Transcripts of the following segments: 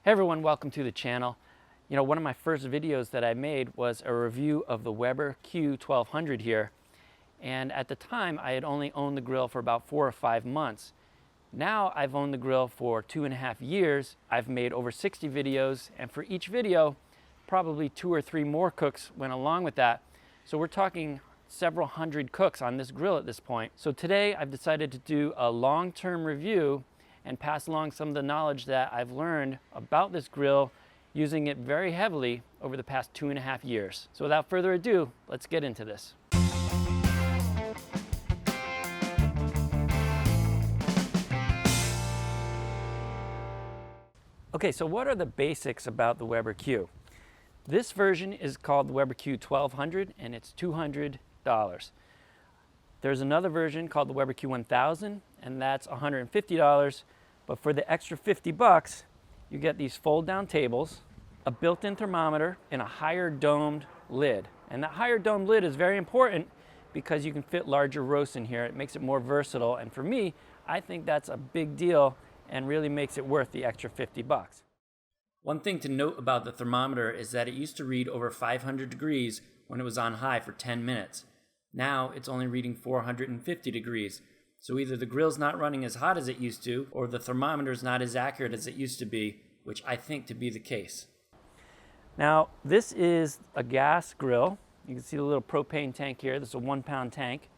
Hey everyone, welcome to the channel. One of my first videos that I made was a review of the Weber Q1200 here. And at the time, I had only owned the grill for about 4 or 5 months. Now I've owned the grill for 2.5 years. I've made over 60 videos, and for each video, probably 2 or 3 more cooks went along with that. So we're talking several hundred cooks on this grill at this point. So today I've decided to do a long-term review and pass along some of the knowledge that I've learned about this grill, using it very heavily over the past 2.5 years. So without further ado, let's get into this. Okay, so what are the basics about the Weber Q? This version is called the Weber Q1200 and it's $200. There's another version called the Weber Q1000 and that's $150. But for the extra $50, you get these fold-down tables, a built-in thermometer, and a higher domed lid. And that higher domed lid is very important because you can fit larger roasts in here. It makes it more versatile. And for me, I think that's a big deal and really makes it worth the extra $50. One thing to note about the thermometer is that it used to read over 500 degrees when it was on high for 10 minutes. Now it's only reading 450 degrees. So either the grill's not running as hot as it used to, or the thermometer's not as accurate as it used to be, which I think to be the case. Now, this is a gas grill. You can see the little propane tank here. This is a 1-pound tank.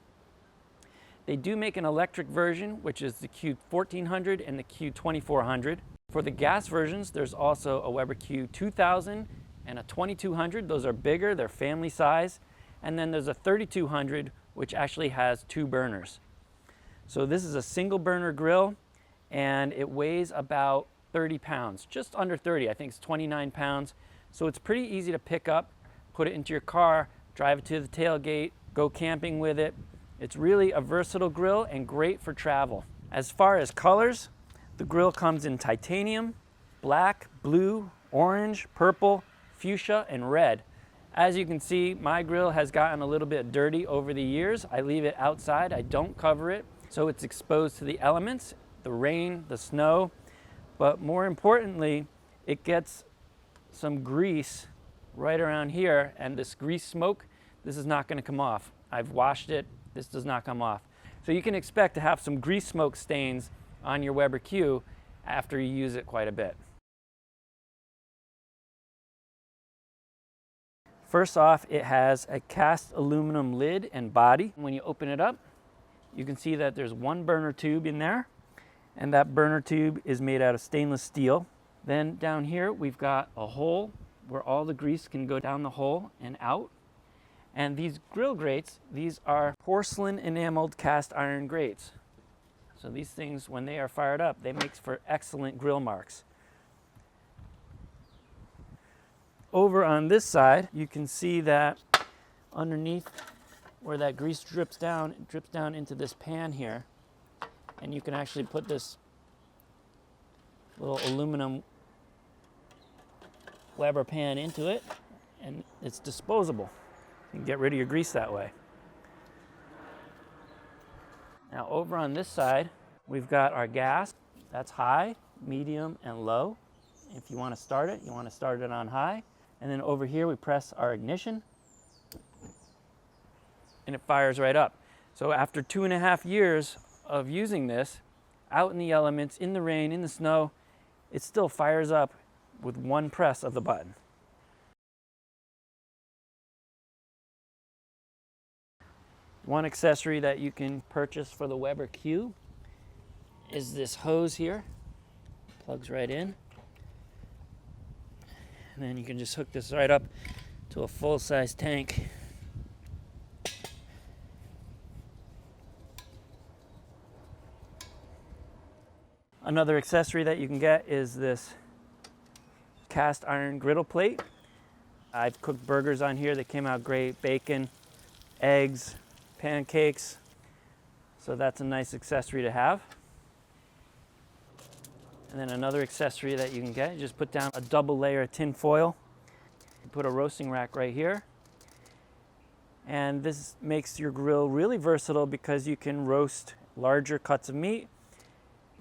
They do make an electric version, which is the Q1400 and the Q2400. For the gas versions, there's also a Weber Q2000 and a 2200. Those are bigger, they're family size. And then there's a 3200, which actually has 2 burners. So this is a single burner grill and it weighs about 30 pounds, just under 30. I think it's 29 pounds. So it's pretty easy to pick up, put it into your car, drive it to the tailgate, go camping with it. It's really a versatile grill and great for travel. As far as colors, the grill comes in titanium, black, blue, orange, purple, fuchsia, and red. As you can see, my grill has gotten a little bit dirty over the years. I leave it outside, I don't cover it. So it's exposed to the elements, the rain, the snow, but more importantly, it gets some grease right around here, and this grease smoke, this is not going to come off. I've washed it, this does not come off. So you can expect to have some grease smoke stains on your Weber Q after you use it quite a bit. First off, it has a cast aluminum lid and body. When you open it up, you can see that there's 1 burner tube in there, and that burner tube is made out of stainless steel. Then down here we've got a hole where all the grease can go down the hole and out. And these grill grates, these are porcelain enameled cast iron grates. So these things, when they are fired up, they make for excellent grill marks. Over on this side, you can see that underneath where that grease drips down, it drips down into this pan here. And you can actually put this little aluminum Weber pan into it, and it's disposable. You can get rid of your grease that way. Now over on this side, we've got our gas. That's high, medium, and low. If you want to start it, you want to start it on high. And then over here we press our ignition, and it fires right up. So after 2.5 years of using this, out in the elements, in the rain, in the snow, it still fires up with 1 press of the button. One accessory that you can purchase for the Weber Q is this hose here. Plugs right in. And then you can just hook this right up to a full-size tank. Another accessory that you can get is this cast iron griddle plate. I've cooked burgers on here that came out great, bacon, eggs, pancakes. So that's a nice accessory to have. And then another accessory that you can get, you just put down a double layer of tin foil. You put a roasting rack right here. And this makes your grill really versatile because you can roast larger cuts of meat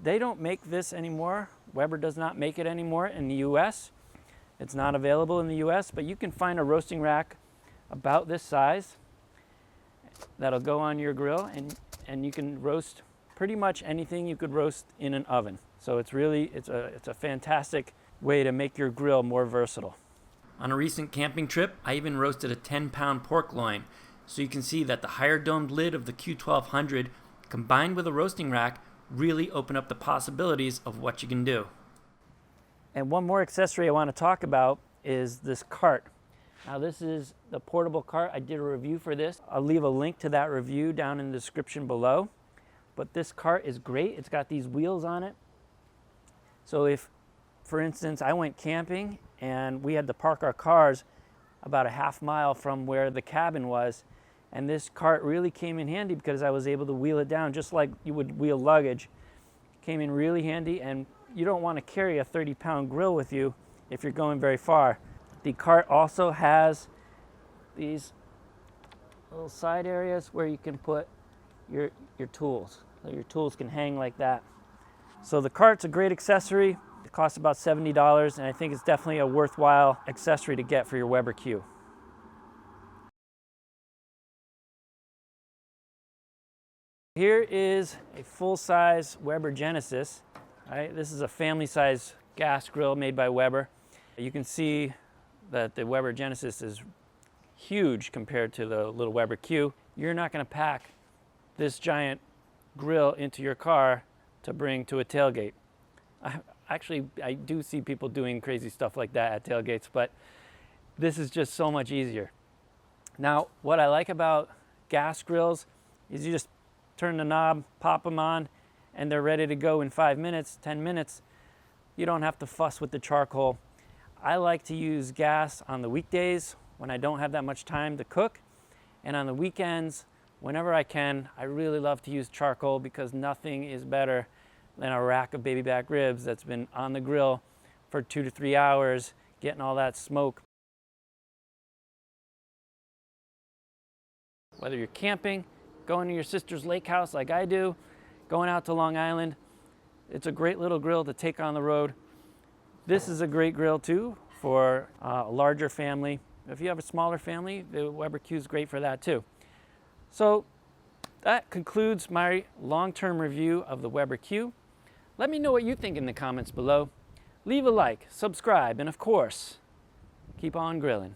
They don't make this anymore. Weber does not make it anymore in the US. It's not available in the US, but you can find a roasting rack about this size that'll go on your grill, and you can roast pretty much anything you could roast in an oven. So it's a fantastic way to make your grill more versatile. On a recent camping trip, I even roasted a 10-pound pork loin. So you can see that the higher domed lid of the Q1200 combined with a roasting rack really open up the possibilities of what you can do. And one more accessory I want to talk about is this cart. Now this is the portable cart. I did a review for this. I'll leave a link to that review down in the description below. But this cart is great. It's got these wheels on it. So if, for instance, I went camping and we had to park our cars about a half mile from where the cabin was, and this cart really came in handy because I was able to wheel it down just like you would wheel luggage. It came in really handy, and you don't want to carry a 30-pound grill with you if you're going very far. The cart also has these little side areas where you can put your tools. So your tools can hang like that. So the cart's a great accessory. It costs about $70, and I think it's definitely a worthwhile accessory to get for your Weber Q. Here is a full-size Weber Genesis. Right? This is a family-size gas grill made by Weber. You can see that the Weber Genesis is huge compared to the little Weber Q. You're not going to pack this giant grill into your car to bring to a tailgate. I do see people doing crazy stuff like that at tailgates, but this is just so much easier. Now, what I like about gas grills is you just turn the knob, pop them on, and they're ready to go in 5 minutes, 10 minutes. You don't have to fuss with the charcoal. I like to use gas on the weekdays when I don't have that much time to cook, and on the weekends, whenever I can. I really love to use charcoal because nothing is better than a rack of baby back ribs that's been on the grill for 2 to 3 hours, getting all that smoke. Whether you're camping, going to your sister's lake house like I do, going out to Long Island, it's a great little grill to take on the road. This is a great grill too for a larger family. If you have a smaller family, the Weber Q is great for that too. So that concludes my long-term review of the Weber Q. Let me know what you think in the comments below. Leave a like, subscribe, and of course, keep on grilling.